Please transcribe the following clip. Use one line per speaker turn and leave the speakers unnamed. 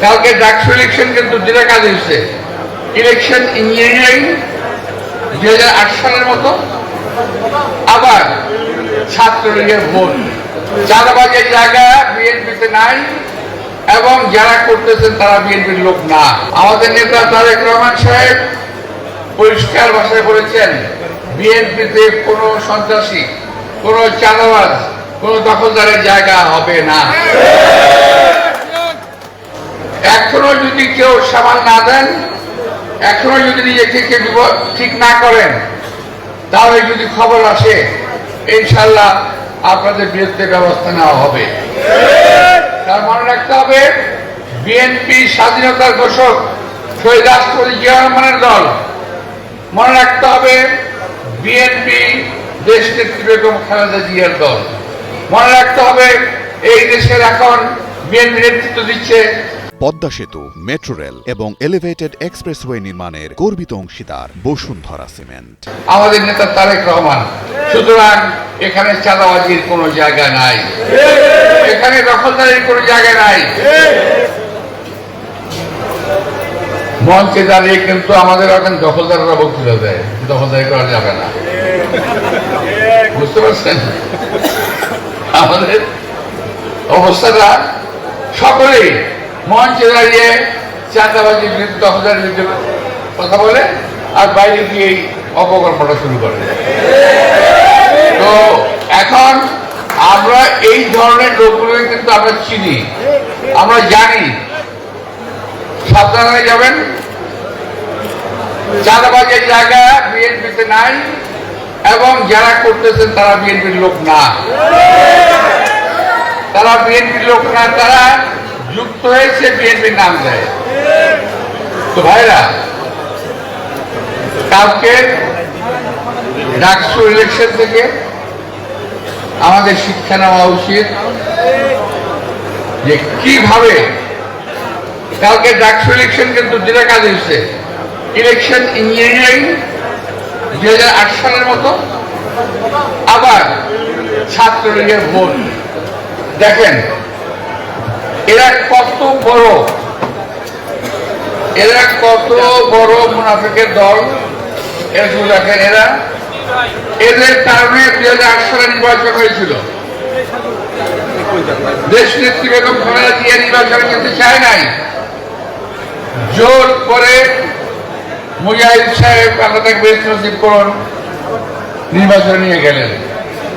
কালকে ডাকসু ইলেকশন কিন্তু দুটা কাজ হয়েছে। ইলেকশন ইঞ্জিনিয়ারিং 2008 সালের মতো, আবার ছাত্রলীগের ভোট। চাঁদাবাজের জায়গা বিএনপিতে নাই এবং যারা করতেছেন তারা বিএনপির লোক না। আমাদের নেতা তারেক রহমান সাহেব পরিষ্কার ভাষায় বলেছেন, বিএনপিতে কোনো সন্ত্রাসী, কোনো চাঁদাবাজ, কোনো দখলদারের জায়গা হবে না। এখনো যদি কেউ সামাল না দেন, এখনো যদি নিজেকে ঠিক না করেন, তাহলে যদি খবর আসে ইনশাল্লাহ আপনাদের বিরুদ্ধে ব্যবস্থা নেওয়া হবে। তার মনে রাখতে হবে, বিএনপি স্বাধীনতার ঘোষক শহীদ রাষ্ট্রপতি জিয়া রহমানের দল। মনে রাখতে হবে, বিএনপি দেশ নেত্রী বেগম খালেদা জিয়ার দল। মনে রাখতে হবে, এই দেশের এখন বিএনপি নেতৃত্ব দিচ্ছে
পদ্মা সেতু, মেট্রো রেল এবং এলিভেটেড এক্সপ্রেসওয়ে নির্মাণের গর্বিত অংশীদার বসুন্ধরা সিমেন্ট।
আমাদের নেতা তারেক রহমান। সুতরাং এখানে চাঁদাবাজির কোনো জায়গা নাই, এখানে দখলদারির কোনো জায়গা নাই। মঞ্চে দাঁড়িয়ে কিন্তু আমাদের এখন দখলদাররা বক্তৃতা দেয়, দখলদারি করা যাবে না। বুঝতে পারছেন আমাদের অবস্থাটা? সকলেই মঞ্চে দাঁড়িয়ে চাঁদাবাজির বিরুদ্ধে, দখলদারির বিরুদ্ধে কথা বলে, আর বাইরে গিয়েই অপকল্পনা শুরু করে। তো এখন আমরা এই ধরনের লোকগুলো কিন্তু আমরা চিনি, আমরা জানি। সাবধান হয়ে যাবেন, চাঁদাবাজের জায়গা বিএনপিতে নাই এবং যারা করতেছেন তারা বিএনপির লোক না। তারা বিএনপির লোক না, তারা যুক্ত হয়েছে বিএনপির নাম দেয়। তো ভাইরা, কালকে ডাকসু ইলেকশন থেকে আমাদের শিক্ষা নেওয়া উচিত যে কিভাবে কালকে ডাকসু ইলেকশন কিন্তু দুটা কাজ হয়েছে। ইলেকশন ইঞ্জিনিয়ারিং 2008 সালের মতো, আবার ছাত্রলীগের ভোট। দেখেন এরা কত বড় মুনাফিকের দল। এরকম দেখেন, এদের কারণে 2008 সালে নির্বাচন হয়েছিল। দেশ নেত্রী বেগম খালেদা জিয়া নির্বাচন করতে চায় নাই, জোর করে মুজাহিদ সাহেব আল্লাহ তাকে বেশ নসিব করুন নির্বাচন নিয়ে গেলেন।